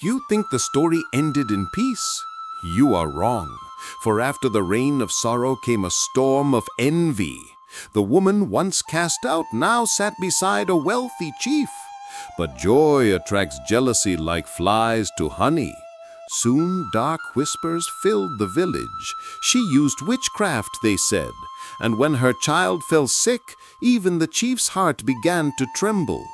You think the story ended in peace? You are wrong, for after the reign of sorrow came a storm of envy. The woman once cast out now sat beside a wealthy chief. But joy attracts jealousy like flies to honey. Soon dark whispers filled the village. She used witchcraft, they said, and when her child fell sick, even the chief's heart began to tremble.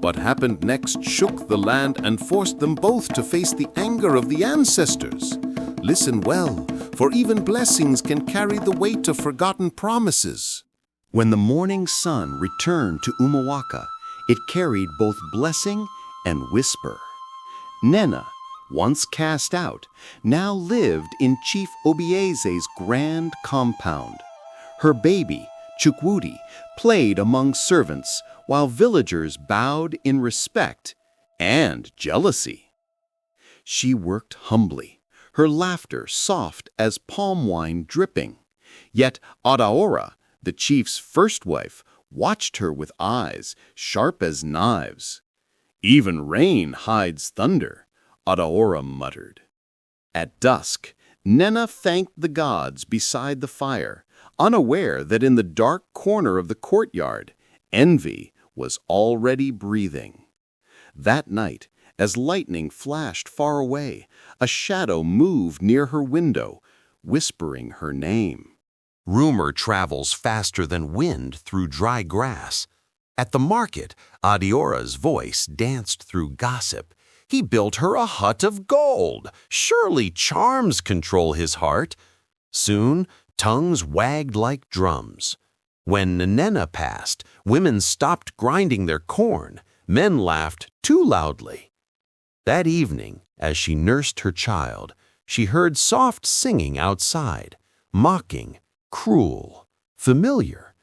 What happened next shook the land and forced them both to face the anger of the ancestors. Listen well, for even blessings can carry the weight of forgotten promises. When the morning sun returned to Umawaka, it carried both blessing and whisper. Nena, once cast out, now lived in Chief Obieze's grand compound. Her baby, Chukwudi, played among servants while villagers bowed in respect and jealousy. She worked humbly, her laughter soft as palm wine dripping. Yet Adaora, the chief's first wife, watched her with eyes sharp as knives. "Even rain hides thunder," Adaora muttered. At dusk, Nena thanked the gods beside the fire, unaware that in the dark corner of the courtyard, envy was already breathing. That night, as lightning flashed far away, a shadow moved near her window, whispering her name. Rumor travels faster than wind through dry grass. At the market, Adiora's voice danced through gossip. He built her a hut of gold. Surely charms control his heart. Soon, tongues wagged like drums. When Nena passed, women stopped grinding their corn. Men laughed too loudly. That evening, as she nursed her child, she heard soft singing outside, mocking, cruel, familiar.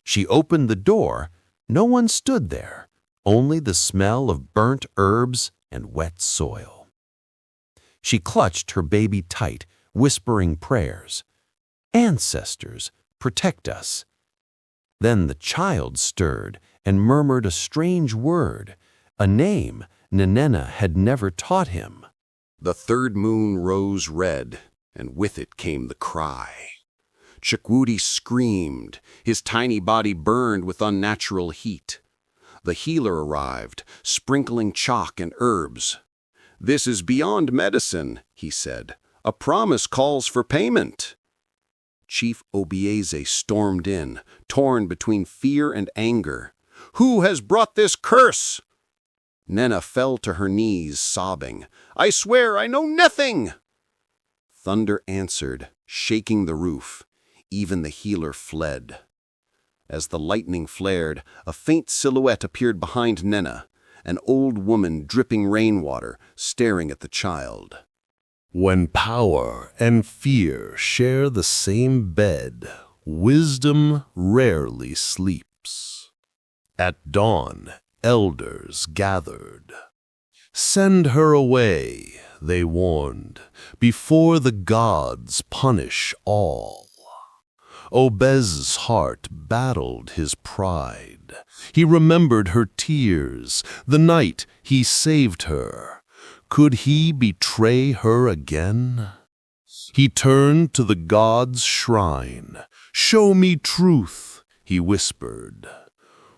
She opened the door. No one stood there, only the smell of burnt herbs and wet soil. She clutched her baby tight, whispering prayers. "Ancestors, protect us." Then the child stirred and murmured a strange word, a name Nena had never taught him. The third moon rose red, and with it came the cry. Chukwudi screamed. His tiny body burned with unnatural heat. The healer arrived, sprinkling chalk and herbs. "This is beyond medicine," he said. "A promise calls for payment." Chief Obieze stormed in, torn between fear and anger. "Who has brought this curse?" Nena fell to her knees, sobbing. "I swear I know nothing!" Thunder answered, shaking the roof. Even the healer fled. As the lightning flared, a faint silhouette appeared behind Nena, an old woman dripping rainwater, staring at the child. When power and fear share the same bed, wisdom rarely sleeps. At dawn, elders gathered. "Send her away," they warned, "before the gods punish all." Obez's heart battled his pride. He remembered her tears, the night he saved her. Could he betray her again? He turned to the god's shrine. "Show me truth," he whispered.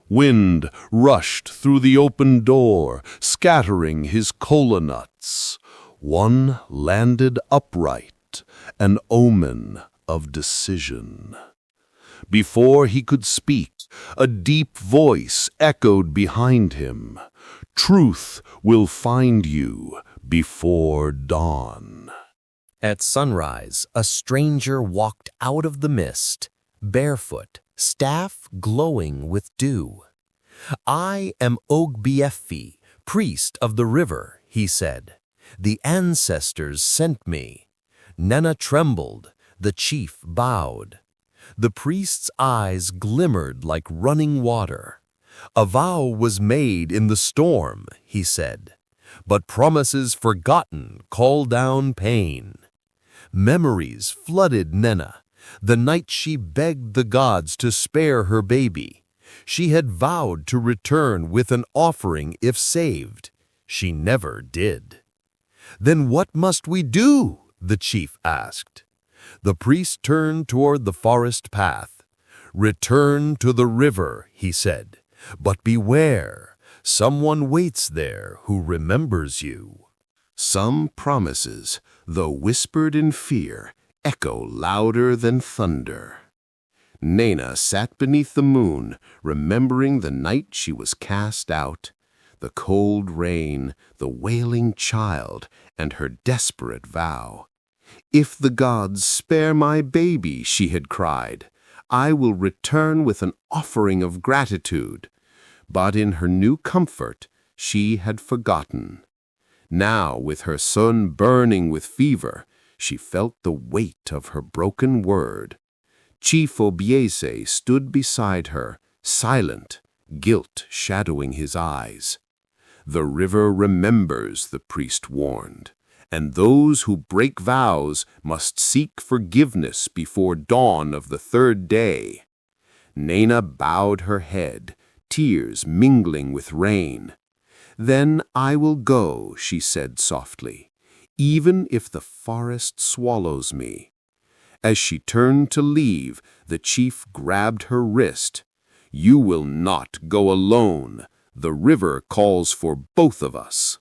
Wind rushed through the open door, scattering his kola nuts. One landed upright, an omen of decision. Before he could speak, a deep voice echoed behind him. "Truth will find you before dawn." At sunrise, a stranger walked out of the mist, barefoot, staff glowing with dew. "I am Ogbiefi, priest of the river," he said. "The ancestors sent me." Nena trembled. The chief bowed. The priest's eyes glimmered like running water. "A vow was made in the storm," he said, "but promises forgotten call down pain." Memories flooded Nena. The night she begged the gods to spare her baby. She had vowed to return with an offering if saved. She never did. "Then what must we do?" the chief asked. The priest turned toward the forest path. "Return to the river," he said, "but beware, someone waits there who remembers you." Some promises, though whispered in fear, echo louder than thunder. Nena sat beneath the moon, remembering the night she was cast out, the cold rain, the wailing child, and her desperate vow. "If the gods spare my baby," she had cried, "I will return with an offering of gratitude." But in her new comfort, she had forgotten. Now, with her son burning with fever, she felt the weight of her broken word. Chief Obiese stood beside her, silent, guilt shadowing his eyes. "The river remembers," the priest warned, "and those who break vows must seek forgiveness before dawn of the third day." Nena bowed her head, tears mingling with rain. "Then I will go," she said softly, "even if the forest swallows me." As she turned to leave, the chief grabbed her wrist. "You will not go alone. The river calls for both of us."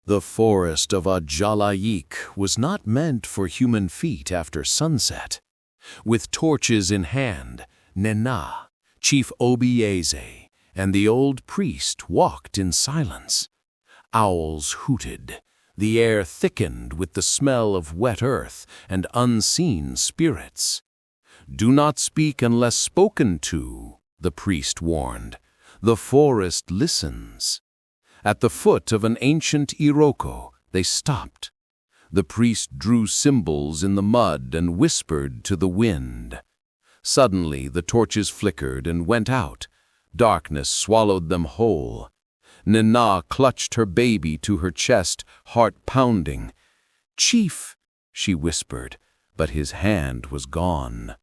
The forest of Ajalayik was not meant for human feet after sunset. With torches in hand, Nena, Chief Obiese, and the old priest walked in silence. Owls hooted. The air thickened with the smell of wet earth and unseen spirits. "Do not speak unless spoken to," the priest warned. "The forest listens." At the foot of an ancient iroko, they stopped. The priest drew symbols in the mud and whispered to the wind. Suddenly, the torches flickered and went out. Darkness swallowed them whole. Nena clutched her baby to her chest, heart pounding. "Chief," she whispered, but his hand was gone.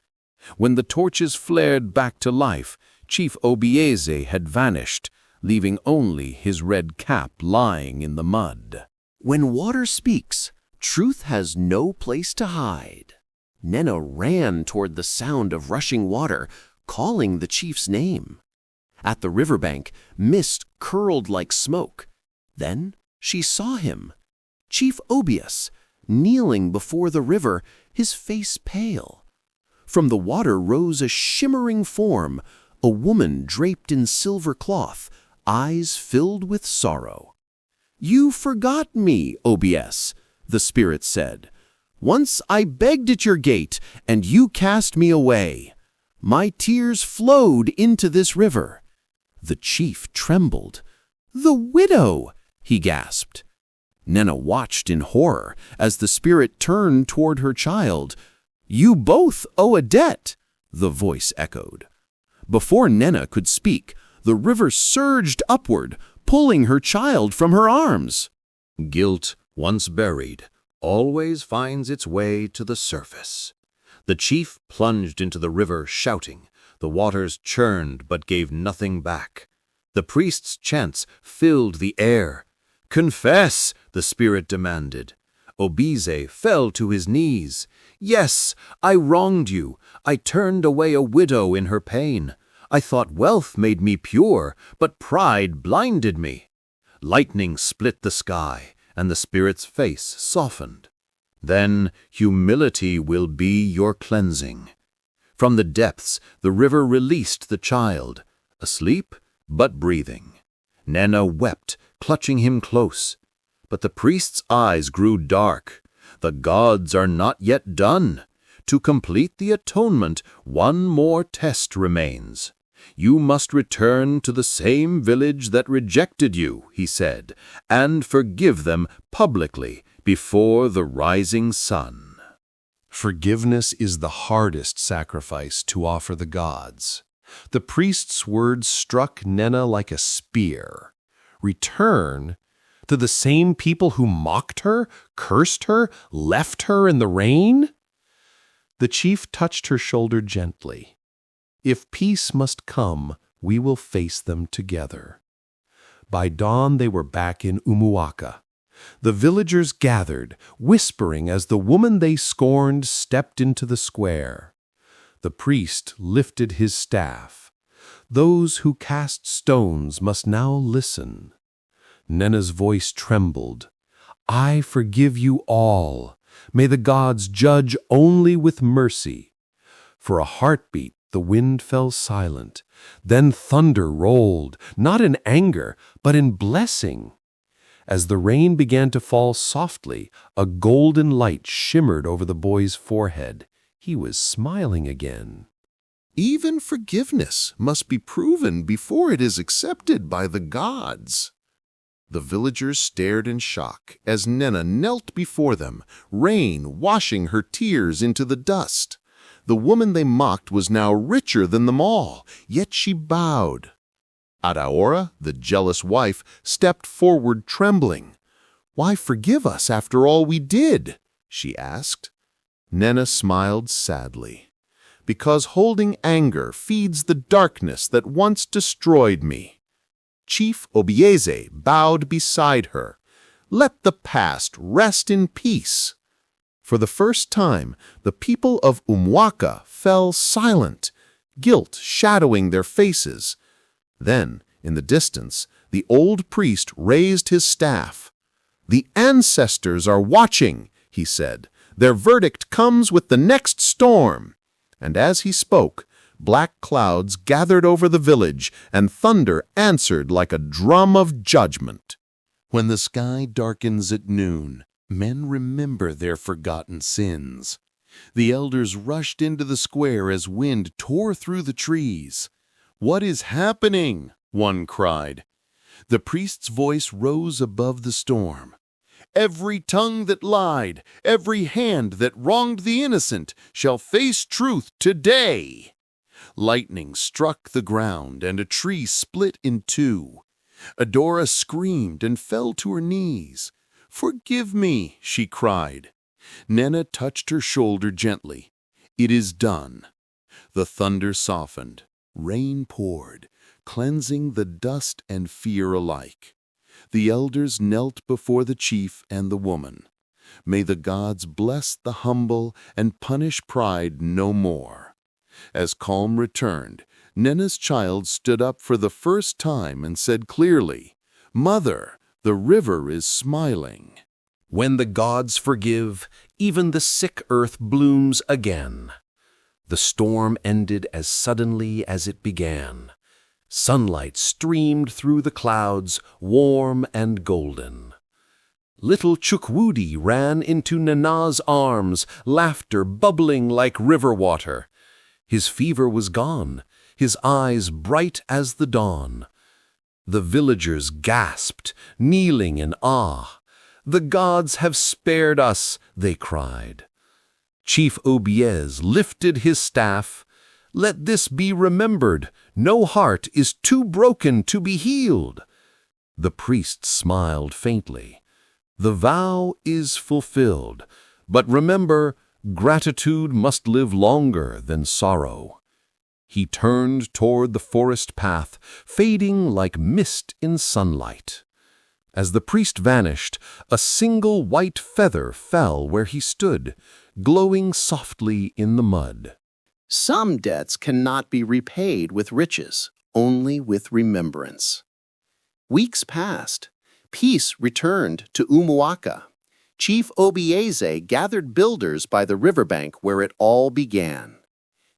When the torches flared back to life, Chief Obiese had vanished, leaving only his red cap lying in the mud. When water speaks, truth has no place to hide. Nena ran toward the sound of rushing water, calling the chief's name. At the riverbank, mist curled like smoke. Then she saw him, Chief Obius, kneeling before the river, his face pale. From the water rose a shimmering form, a woman draped in silver cloth, eyes filled with sorrow. "You forgot me, Obius," the spirit said. "Once I begged at your gate, and you cast me away. My tears flowed into this river." The chief trembled. "The widow!" he gasped. Nena watched in horror as the spirit turned toward her child. "You both owe a debt," the voice echoed. Before Nena could speak, the river surged upward, pulling her child from her arms. Guilt, once buried, always finds its way to the surface. The chief plunged into the river shouting. The waters churned but gave nothing back. The priest's chants filled the air. "Confess," the spirit demanded. Obiese fell to his knees. "Yes, I wronged you. I turned away a widow in her pain. I thought wealth made me pure, but pride blinded me." Lightning split the sky, and the spirit's face softened. "Then humility will be your cleansing." From the depths, the river released the child, asleep but breathing. Nena wept, clutching him close. But the priest's eyes grew dark. "The gods are not yet done. To complete the atonement, one more test remains. You must return to the same village that rejected you," he said, "and forgive them publicly before the rising sun." Forgiveness is the hardest sacrifice to offer the gods. The priest's words struck Nena like a spear. Return to the same people who mocked her, cursed her, left her in the rain? The chief touched her shoulder gently. "If peace must come, we will face them together." By dawn they were back in Umuaka. The villagers gathered, whispering as the woman they scorned stepped into the square. The priest lifted his staff. Those who cast stones must now listen. Nena's voice trembled. I forgive you all. May the gods judge only with mercy. For a heartbeat, the wind fell silent. Then thunder rolled, not in anger, but in blessing. As the rain began to fall softly, a golden light shimmered over the boy's forehead. He was smiling again. Even forgiveness must be proven before it is accepted by the gods. The villagers stared in shock as Nena knelt before them, rain washing her tears into the dust. The woman they mocked was now richer than them all, yet she bowed. Adaora, the jealous wife, stepped forward trembling. "Why forgive us after all we did?" she asked. Nena smiled sadly. "Because holding anger feeds the darkness that once destroyed me." Chief Obieze bowed beside her. "Let the past rest in peace." For the first time, the people of Umwaka fell silent, guilt shadowing their faces. Then, in the distance, the old priest raised his staff. "The ancestors are watching," he said. "Their verdict comes with the next storm." And as he spoke, black clouds gathered over the village, and thunder answered like a drum of judgment. When the sky darkens at noon, men remember their forgotten sins. The elders rushed into the square as wind tore through the trees. "What is happening?" one cried. The priest's voice rose above the storm. "Every tongue that lied, every hand that wronged the innocent, shall face truth today." Lightning struck the ground, and a tree split in two. Adora screamed and fell to her knees. "Forgive me," she cried. Nena touched her shoulder gently. "It is done." The thunder softened. Rain poured, cleansing the dust and fear alike. The elders knelt before the chief and the woman. May the gods bless the humble and punish pride no more. As calm returned, Nena's child stood up for the first time and said clearly, "Mother, the river is smiling." When the gods forgive, even the sick earth blooms again. The storm ended as suddenly as it began. Sunlight streamed through the clouds, warm and golden. Little Chukwudi ran into Nana's arms, laughter bubbling like river water. His fever was gone, his eyes bright as the dawn. The villagers gasped, kneeling in awe. "The gods have spared us," they cried. Chief Obieze lifted his staff. "Let this be remembered. No heart is too broken to be healed." The priest smiled faintly. "The vow is fulfilled. But remember, gratitude must live longer than sorrow." He turned toward the forest path, fading like mist in sunlight. As the priest vanished, a single white feather fell where he stood, glowing softly in the mud. Some debts cannot be repaid with riches, only with remembrance. Weeks passed. Peace returned to Umwaka. Chief Obieze gathered builders by the riverbank where it all began.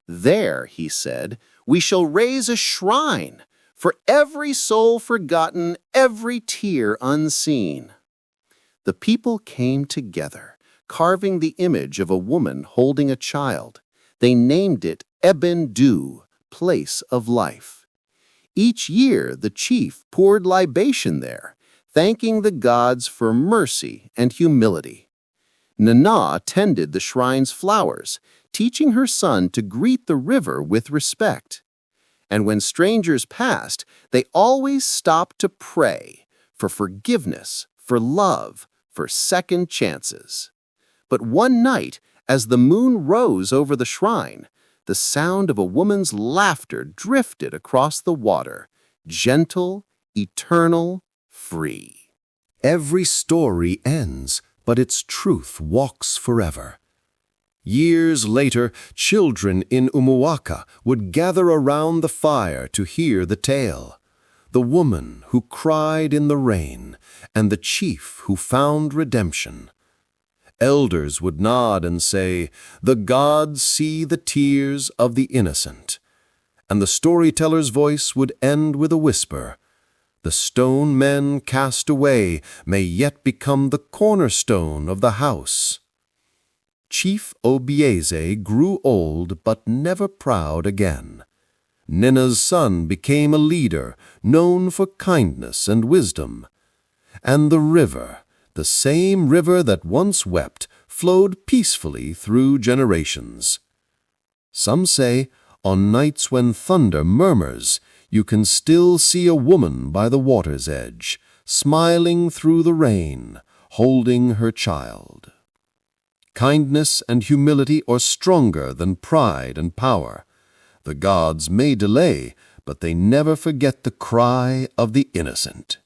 "There," he said, "we shall raise a shrine for every soul forgotten, every tear unseen." The people came together, carving the image of a woman holding a child. They named it Ebendu, Place of Life. Each year the chief poured libation there, thanking the gods for mercy and humility. Nana tended the shrine's flowers, teaching her son to greet the river with respect. And when strangers passed, they always stopped to pray for forgiveness, for love, for second chances. But one night, as the moon rose over the shrine, the sound of a woman's laughter drifted across the water, gentle, eternal, free. Every story ends, but its truth walks forever. Years later, children in Umuwaka would gather around the fire to hear the tale. The woman who cried in the rain, and the chief who found redemption. Elders would nod and say, "The gods see the tears of the innocent." And the storyteller's voice would end with a whisper, "The stone men cast away may yet become the cornerstone of the house." Chief Obieze grew old but never proud again. Nena's son became a leader known for kindness and wisdom. And the river, the same river that once wept, flowed peacefully through generations. Some say, on nights when thunder murmurs, you can still see a woman by the water's edge, smiling through the rain, holding her child. Kindness and humility are stronger than pride and power. The gods may delay, but they never forget the cry of the innocent.